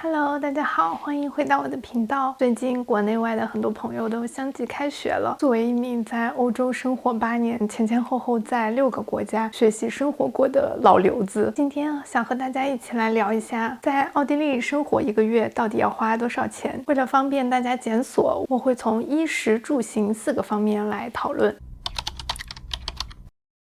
Hello，大家好，欢迎回到我的频道。最近国内外的很多朋友都相继开学了。作为一名在欧洲生活8年，前前后后在6个国家学习生活过的老留子，今天想和大家一起来聊一下，在奥地利生活1个月到底要花多少钱。为了方便大家检索，我会从衣食住行4个方面来讨论。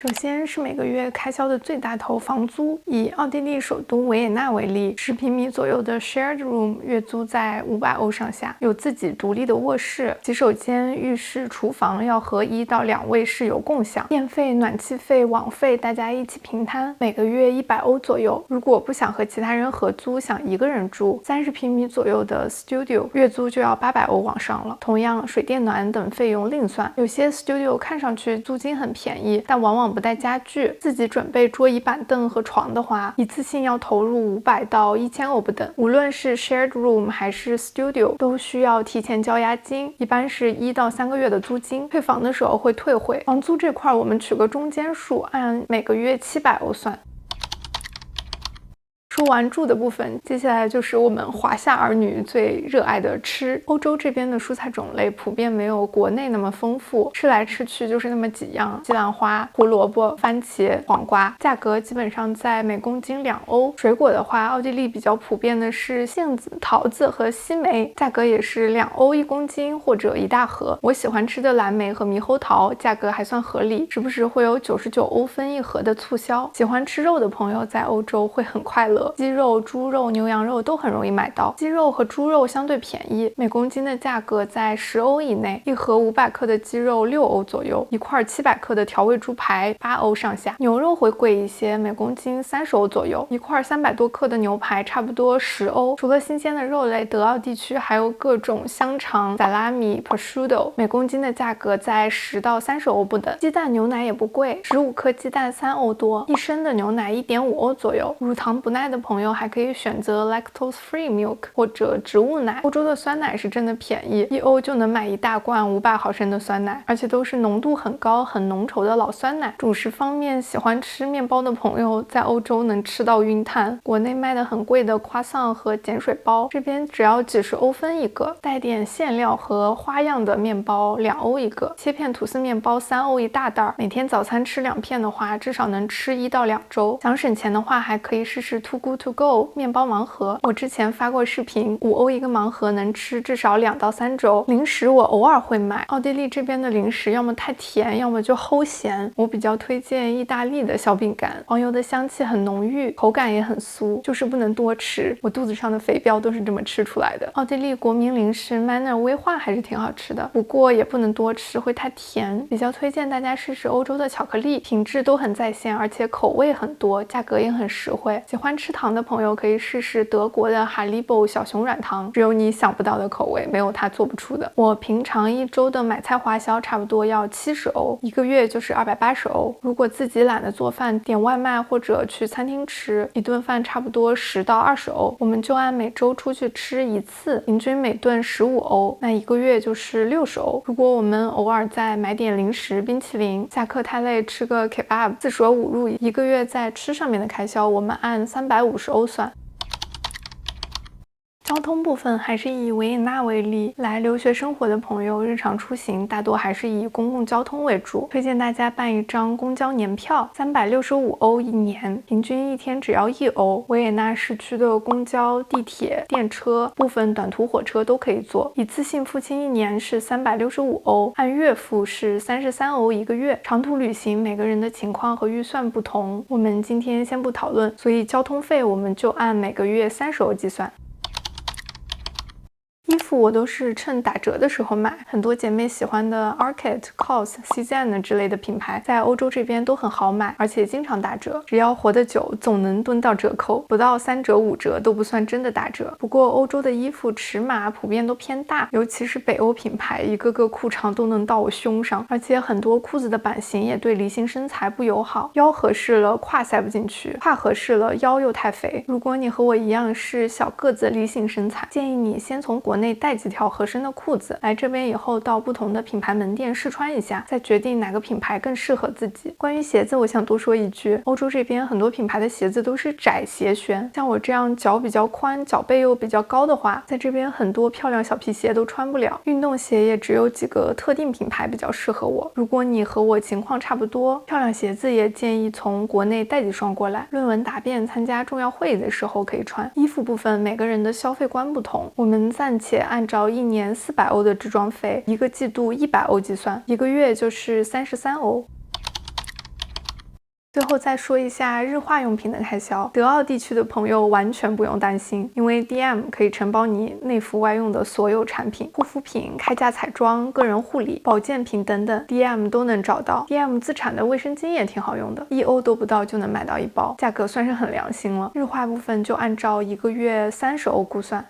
首先是每个月开销的最大头房租，以奥地利首都维也纳为例，10平米左右的 shared room 月租在500欧上下，有自己独立的卧室、洗手间、浴室、厨房要和1到2位室友共享，电费、暖气费、网费大家一起平摊，每个月100欧左右。如果不想和其他人合租，想一个人住，30平米左右的 studio 月租就要800欧往上了。同样，水电暖等费用另算。有些 studio 看上去租金很便宜，但往往不带家具，自己准备桌椅板凳和床的话，一次性要投入500到1000欧不等。无论是 shared room 还是 studio 都需要提前交押金，一般是1到3个月的租金，退房的时候会退回。房租这块我们取个中间数，按每个月700欧算。说完住的部分，接下来就是我们华夏儿女最热爱的吃。欧洲这边的蔬菜种类普遍没有国内那么丰富，吃来吃去就是那么几样：西兰花、胡萝卜、番茄、黄瓜，价格基本上在每公斤2欧。水果的话，奥地利比较普遍的是杏子、桃子和西梅，价格也是2欧1公斤或者1大盒。我喜欢吃的蓝莓和猕猴桃价格还算合理，时不时会有99欧分1盒的促销。喜欢吃肉的朋友在欧洲会很快乐。鸡肉、猪肉、牛羊肉都很容易买到，鸡肉和猪肉相对便宜，每公斤的价格在10欧以内，一盒500克的鸡肉6欧左右，一块700克的调味猪排8欧上下。牛肉会贵一些，每公斤30欧左右，一块300多克的牛排差不多10欧。除了新鲜的肉类，德奥地区还有各种香肠、萨拉米、prosciutto， 每公斤的价格在10到30欧不等。鸡蛋、牛奶也不贵，15克鸡蛋3欧多，一升的牛奶1.5欧左右。乳糖不耐的朋友还可以选择 lactose free milk 或者植物奶。欧洲的酸奶是真的便宜，1欧就能买一大罐500毫升的酸奶，而且都是浓度很高、很浓稠的老酸奶。主食方面，喜欢吃面包的朋友在欧洲能吃到晕碳。国内卖的很贵的夸桑和碱水包，这边只要几十欧分一个，带点馅料和花样的面包2欧一个，切片吐司面包3欧一大袋，每天早餐吃2片的话，至少能吃1到2周。想省钱的话，还可以试试 Too Good To Go面包盲盒，我之前发过视频，5欧一个盲盒能吃至少2到3周。零食我偶尔会买，奥地利这边的零食要么太甜，要么就齁咸。我比较推荐意大利的小饼干，黄油的香气很浓郁，口感也很酥，就是不能多吃，我肚子上的肥膘都是这么吃出来的。奥地利国民零食 Manner 威化还是挺好吃的，不过也不能多吃，会太甜。比较推荐大家试试欧洲的巧克力，品质都很在线，而且口味很多，价格也很实惠。喜欢吃糖的朋友可以试试德国的 Haribo 小熊软糖，只有你想不到的口味，没有它做不出的。我平常1周的买菜花销差不多要70欧，1个月就是280欧。如果自己懒得做饭，点外卖或者去餐厅吃，一顿饭差不多10到20欧。我们就按每周出去吃1次，平均每顿15欧，那1个月就是60欧。如果我们偶尔再买点零食、冰淇淋，下课太累吃个 kebab， 4舍5入1个月在吃上面的开销，我们按350欧算。交通部分还是以维也纳为例，来留学生活的朋友日常出行大多还是以公共交通为主，推荐大家办一张公交年票，365欧一年，平均一天只要1欧。维也纳市区的公交、地铁、电车、部分短途火车都可以坐，一次性付清1年是365欧，按月付是33欧1个月。长途旅行每个人的情况和预算不同，我们今天先不讨论，所以交通费我们就按每个月30欧计算。衣服我都是趁打折的时候买，很多姐妹喜欢的 Arket、COS、CZN 之类的品牌，在欧洲这边都很好买，而且经常打折，只要活得久，总能蹲到折扣，不到3折5折都不算真的打折。不过欧洲的衣服尺码普遍都偏大，尤其是北欧品牌，一个个裤长都能到我胸上，而且很多裤子的版型也对梨形身材不友好，腰合适了胯塞不进去，胯合适了腰又太肥。如果你和我一样是小个子梨形身材，建议你先从国内带几条合身的裤子。来这边以后到不同的品牌门店试穿一下，再决定哪个品牌更适合自己。关于鞋子，我想多说一句，欧洲这边很多品牌的鞋子都是窄鞋楦，像我这样脚比较宽、脚背又比较高的话，在这边很多漂亮小皮鞋都穿不了。运动鞋也只有几个特定品牌比较适合我。如果你和我情况差不多，漂亮鞋子也建议从国内带几双过来，论文答辩、参加重要会议的时候可以穿。衣服部分，每个人的消费观不同，我们暂且按照1年400欧的置装费，1个季度100欧计算，1个月就是33欧。最后再说一下日化用品的开销，德奥地区的朋友完全不用担心，因为 DM 可以承包你内服外用的所有产品，护肤品、开架彩妆、个人护理、保健品等等 ，DM 都能找到。DM 自产的卫生巾也挺好用的，1欧都不到就能买到1包，价格算是很良心了。日化部分就按照1个月30欧估算。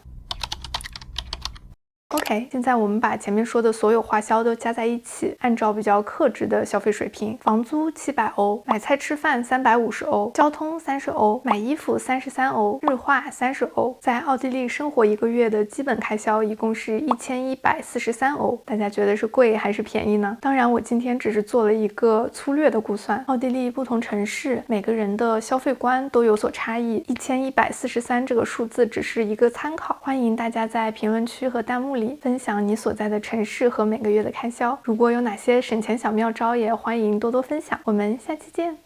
OK， 现在我们把前面说的所有花销都加在一起，按照比较克制的消费水平，房租700欧，买菜吃饭350欧，交通30欧，买衣服33欧，日化30欧，在奥地利生活1个月的基本开销一共是1143欧。大家觉得是贵还是便宜呢？当然，我今天只是做了一个粗略的估算，奥地利不同城市每个人的消费观都有所差异，1143这个数字只是一个参考，欢迎大家在评论区和弹幕里分享你所在的城市和每个月的开销。如果有哪些省钱小妙招，也欢迎多多分享。我们下期见。